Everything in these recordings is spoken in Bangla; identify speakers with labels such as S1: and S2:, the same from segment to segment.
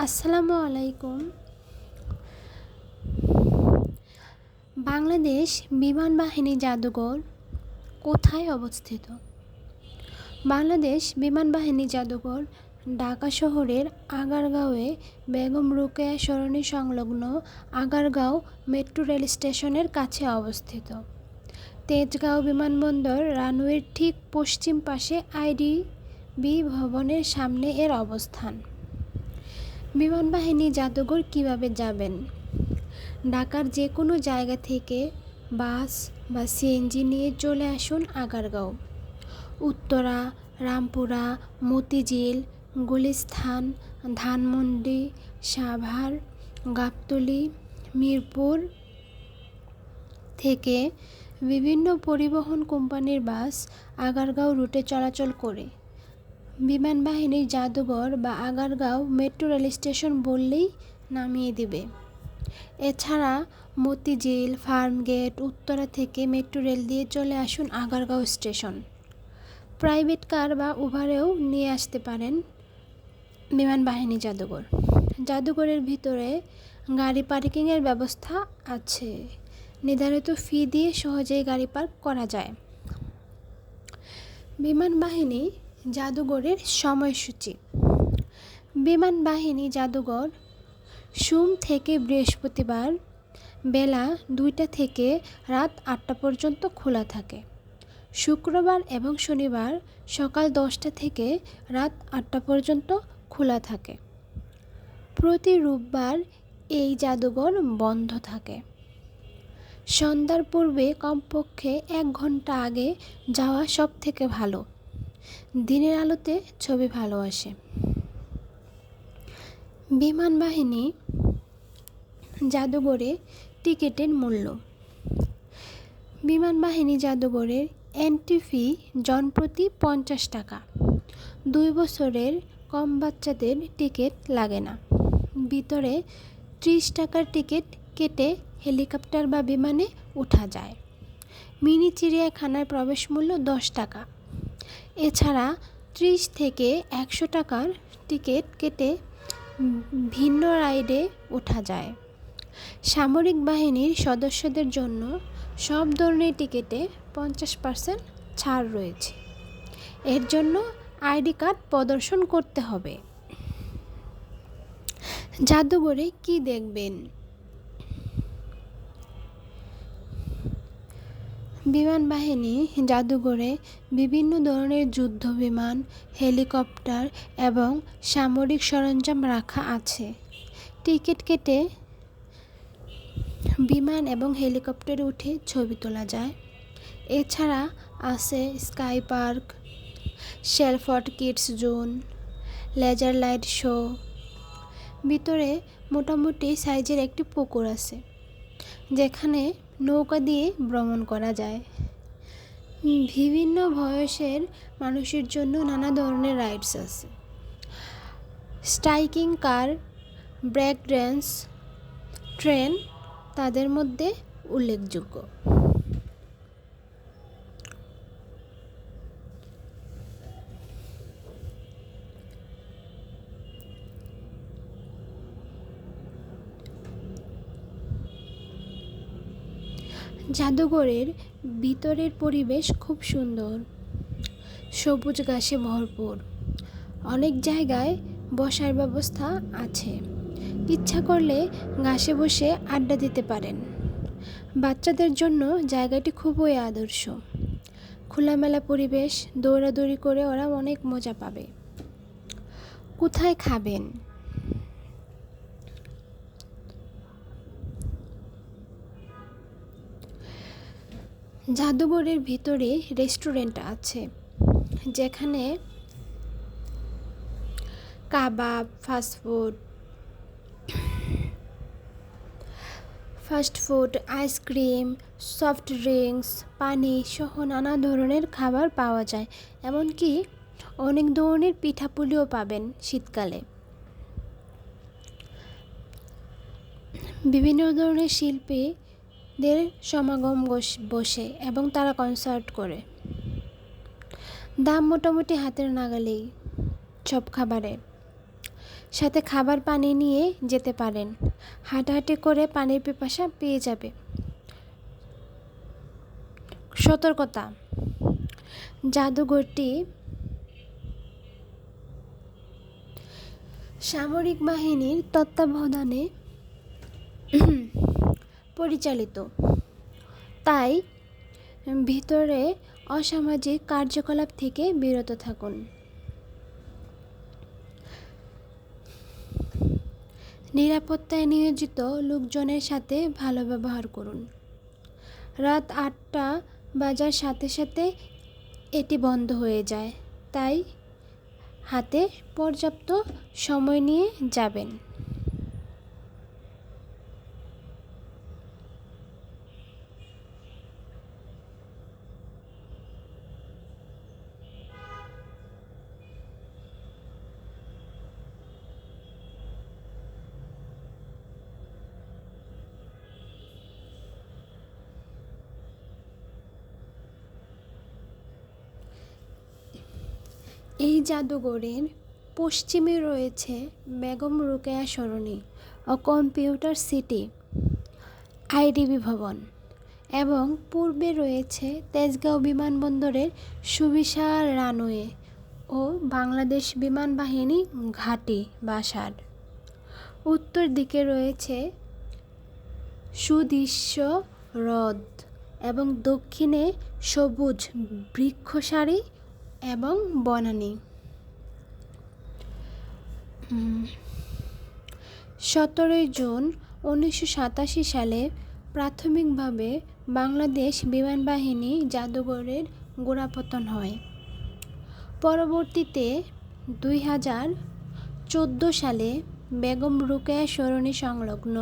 S1: আসসালামু আলাইকুম। বাংলাদেশ বিমান বাহিনী জাদুঘর কোথায় অবস্থিত? বাংলাদেশ বিমান বাহিনী জাদুঘর ঢাকা শহরের আগারগাঁওয়ে বেগম রোকেয়া সরণি সংলগ্ন আগারগাঁও মেট্রো রেল স্টেশনের কাছে অবস্থিত। তেজগাঁও বিমানবন্দর রানওয়ের ঠিক পশ্চিম পাশে আইডিবি ভবনের সামনে এর অবস্থান। বিমান বাহিনী জাদুঘর কিভাবে যাবেন? ঢাকার যে কোনো জায়গা থেকে বাস বা সিএনজি নিয়ে চলে আসুন আগারগাঁও। উত্তরা, রামপুরা, মতিঝিল, গুলিস্তান, ধানমন্ডি, সাভার, গাবতলী, মিরপুর থেকে বিভিন্ন পরিবহন কোম্পানির বাস আগারগাঁও রুটে চলাচল করে। বিমান বাহিনীর জাদুঘর বা আগারগাঁও মেট্রো রেল স্টেশন বললেই নামিয়ে দিবে। এছাড়া মতিঝিল, ফার্মগেট, উত্তরা থেকে মেট্রো রেল দিয়ে চলে আসুন আগারগাঁও স্টেশন। প্রাইভেট কার বা উবারেও নিয়ে আসতে পারেন বিমান বাহিনী জাদুঘর। জাদুঘরের ভিতরে গাড়ি পার্কিংয়ের ব্যবস্থা আছে। নির্ধারিত ফি দিয়ে সহজেই গাড়ি পার্ক করা যায়। বিমান বাহিনী জাদুঘরের সময়সূচি। বিমান বাহিনী জাদুঘর সোম থেকে বৃহস্পতিবার বেলা 2টা থেকে রাত 8টা পর্যন্ত খোলা থাকে। শুক্রবার এবং শনিবার সকাল 10টা থেকে রাত 8টা পর্যন্ত খোলা থাকে। প্রতি রোববার এই জাদুঘর বন্ধ থাকে। সন্ধ্যার পূর্বে কমপক্ষে 1 ঘন্টা আগে যাওয়া সব থেকে ভালো। দিনের আলোতে ছবি ভালো আসে। বিমান বাহিনী জাদুঘরে টিকিটের মূল্য। বিমান বাহিনী জাদুঘরের এন্ট্রি ফি জনপ্রতি 50 টাকা। 2 বছরের কম বাচ্চাদের টিকিট লাগে না। ভিতরে 30 টাকার টিকিট কেটে হেলিকপ্টার বা বিমানে ওঠা যায়। মিনি চিড়িয়াখানার প্রবেশ মূল্য 10 টাকা। এছাড়া 30 থেকে 100 টাকার টিকিট কেটে ভিন্ন রাইডে ওঠা যায়। সামরিক বাহিনীর সদস্যদের জন্য সব ধরনের টিকিটে 50% ছাড় রয়েছে। এর জন্য আইডি কার্ড প্রদর্শন করতে হবে। জাদুঘরে কি দেখবেন? বিমান বাহিনী জাদুঘরে বিভিন্ন ধরনের যুদ্ধ বিমান, হেলিকপ্টার এবং সামরিক সরঞ্জাম রাখা আছে। টিকিট কেটে বিমান এবং হেলিকপ্টারে উঠে ছবি তোলা যায়। এছাড়া আছে sky park, Shelford kids zone, laser light show. ভিতরে মোটামুটি সাইজের একটি পুকুর আছে যেখানে নৌকা দিয়ে ভ্রমণ করা যায়। বিভিন্ন বয়সের মানুষের জন্য নানা ধরনের রাইডস আছে। স্ট্রাইকিং কার, ব্রেক ড্যান্স, ট্রেন তাদের মধ্যে উল্লেখযোগ্য। জাদুঘরের ভিতরের পরিবেশ খুব সুন্দর। সবুজ ঘাসে ভরপুর। অনেক জায়গায় বসার ব্যবস্থা আছে। ইচ্ছা করলে ঘাসে বসে আড্ডা দিতে পারেন। বাচ্চাদের জন্য জায়গাটি খুবই আদর্শ। খোলামেলা পরিবেশ, দৌড়াদৌড়ি করে ওরা অনেক মজা পাবে। কোথায় খাবেন? জাদুঘরের ভিতরে রেস্টুরেন্ট আছে যেখানে কাবাব, ফাস্টফুড, আইসক্রিম, সফট ড্রিঙ্কস, পানি সহ নানা ধরনের খাবার পাওয়া যায়। এমনকি অনেক ধরনের পিঠাপুলিও পাবেন শীতকালে। বিভিন্ন ধরনের শিল্পীদের সমাগম বসে এবং তারা কনসার্ট করে। দাম মোটামুটি হাতের নাগালেই সব খাবারের। সাথে খাবার পানি নিয়ে যেতে পারেন। হাঁটাহাঁটি করে পানির পিপাসা পেয়ে যাবে। সতর্কতা: জাদুঘরটি সামরিক বাহিনীর তত্ত্বাবধানে পরিচালিত, তাই ভিতরে অসামাজিক কার্যকলাপ থেকে বিরত থাকুন। নিরাপত্তায় নিয়োজিত লোকজনের সাথে ভালো ব্যবহার করুন। রাত 8টা বাজার সাথে সাথে এটি বন্ধ হয়ে যায়, তাই হাতে পর্যাপ্ত সময় নিয়ে যাবেন। এই জাদুঘরের পশ্চিমে রয়েছে বেগম রোকেয়া সরণি ও কম্পিউটার সিটি আইডিবি ভবন এবং পূর্বে রয়েছে তেজগাঁও বিমানবন্দরের সুবিশাল রানওয়ে ও বাংলাদেশ বিমান বাহিনী ঘাঁটি বাসার। উত্তর দিকে রয়েছে সুদৃশ্য হ্রদ এবং দক্ষিণে সবুজ বৃক্ষসারি এবং বনানী। 17 জুন 1987 সালে প্রাথমিকভাবে বাংলাদেশ বিমান বাহিনী জাদুঘরের গোড়াপতন হয়। পরবর্তীতে 2014 সালে বেগম রোকেয়া সরণি সংলগ্ন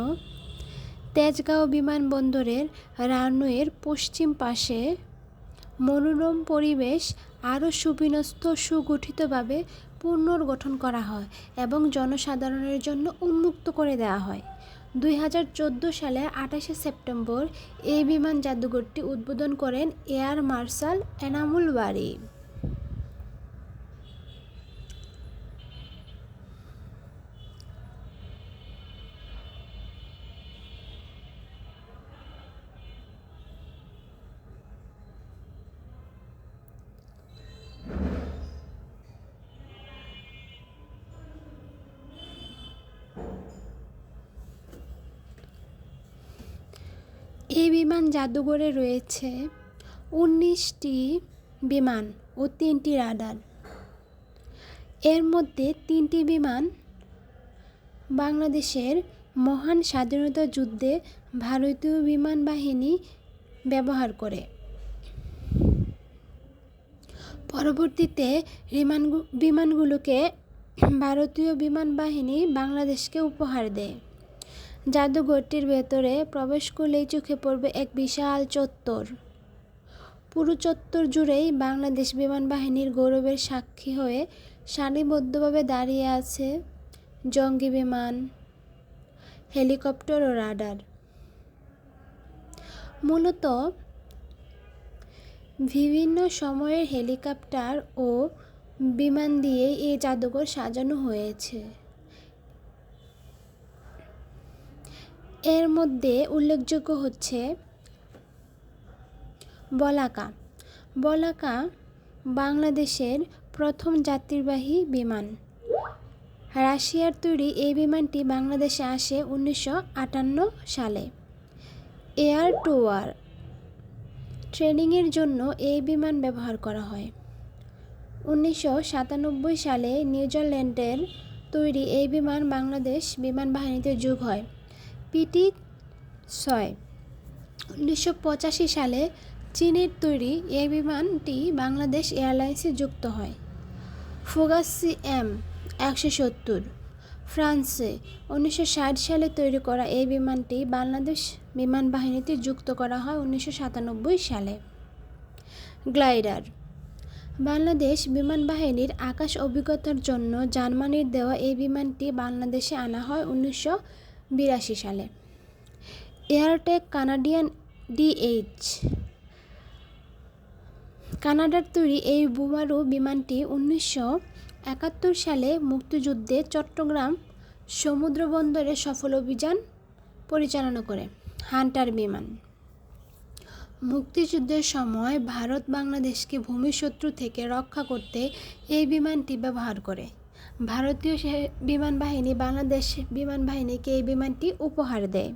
S1: তেজগাঁও বিমানবন্দরের রানওয়ের পশ্চিম পাশে মনোরম পরিবেশ আরও সুবিন্যস্ত সুগঠিতভাবে পুনর্গঠন করা হয় এবং জনসাধারণের জন্য উন্মুক্ত করে দেওয়া হয়। 2014 সালের 28 সেপ্টেম্বর এই বিমান জাদুঘরটি উদ্বোধন করেন এয়ার মার্শাল এনামুল বারী। এই বিমান জাদুঘরে রয়েছে 19টি বিমান ও 3টি রাডার। এর মধ্যে 3টি বিমান বাংলাদেশের মহান স্বাধীনতা যুদ্ধে ভারতীয় বিমান বাহিনী ব্যবহার করে। পরবর্তীতে বিমানগুলোকে ভারতীয় বিমান বাহিনী বাংলাদেশকে উপহার দেয়। জাদুঘরটির ভেতরে প্রবেশ করলেই চোখে পড়বে এক বিশাল চত্বর। পুরো চত্বর জুড়েই বাংলাদেশ বিমান বাহিনীর গৌরবের সাক্ষী হয়ে সারিবদ্ধভাবে দাঁড়িয়ে আছে জঙ্গি বিমান, হেলিকপ্টার ও রাডার। মূলত বিভিন্ন সময়ের হেলিকপ্টার ও বিমান দিয়ে এই জাদুঘর সাজানো হয়েছে। এর মধ্যে উল্লেখযোগ্য হচ্ছে বলাকা বাংলাদেশের প্রথম যাত্রীবাহী বিমান। রাশিয়ার তৈরি এই বিমানটি বাংলাদেশে আসে 1958 সালে। এয়ার টু ওয়ার ট্রেনিংয়ের জন্য এই বিমান ব্যবহার করা হয়। 1997 সালে নিউজিল্যান্ডের তৈরি এই বিমান বাংলাদেশ বিমান বাহিনীতে যোগ হয়। PT-6 1985 সালে চীনের তৈরি এই বিমানটি বাংলাদেশ এয়ারলাইন্সে যুক্ত হয়। ফুগাসি M170 ফ্রান্সে 1960 সালে তৈরি করা এই বিমানটি বাংলাদেশ বিমান বাহিনীতে যুক্ত করা হয় 1997 সালে। গ্লাইডার বাংলাদেশ বিমান বাহিনীর আকাশ অভিজ্ঞতার জন্য জার্মানির দেওয়া এই বিমানটি বাংলাদেশে আনা হয় 1982 সালে। এয়ারটেক কানাডিয়ান DH কানাডার তৈরি এই বোমারু বিমানটি 1971 সালে মুক্তিযুদ্ধে চট্টগ্রাম সমুদ্রবন্দরে সফল অভিযান পরিচালনা করে। হান্টার বিমান মুক্তিযুদ্ধের সময় ভারত বাংলাদেশকে ভূমিশত্রু থেকে রক্ষা করতে এই বিমানটি ব্যবহার করে। ভারতীয় বিমান বাহিনী বাংলাদেশ বিমান বাহিনীকে এই বিমানটি উপহার দেয়।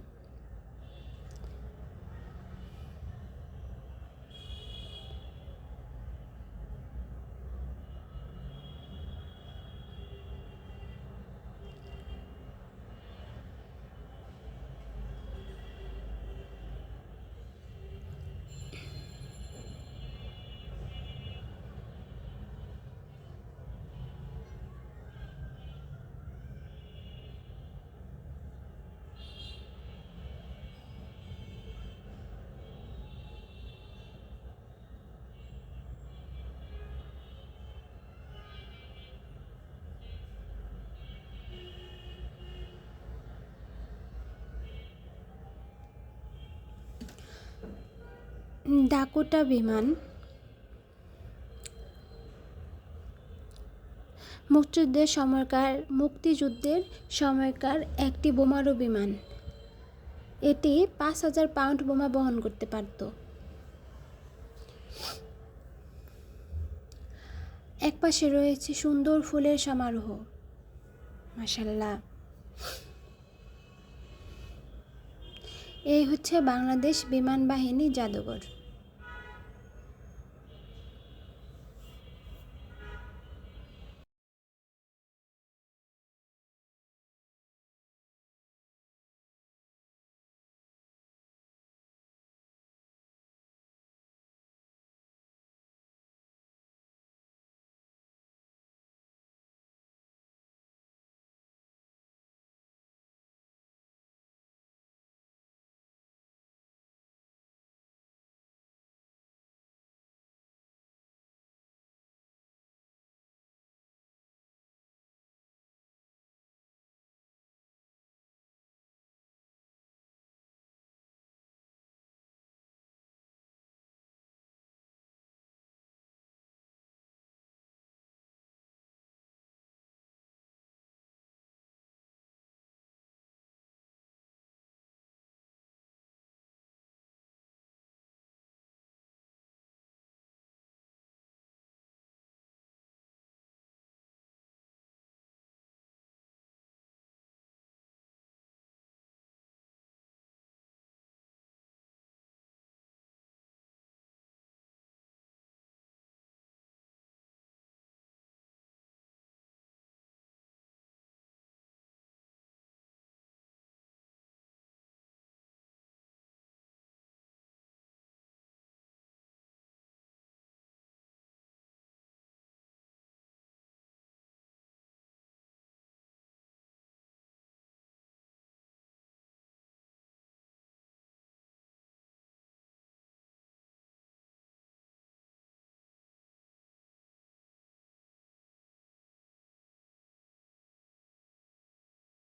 S1: ডাকোটা বিমান মুক্তিযুদ্ধের সময়কার একটি বোমারু বিমান। এটি 5000 পাউন্ড বোমা বহন করতে পারত। একপাশে রয়েছে সুন্দর ফুলের সমারোহ। মাশাআল্লাহ। এই হচ্ছে বাংলাদেশ বিমান বাহিনী জাদুঘর।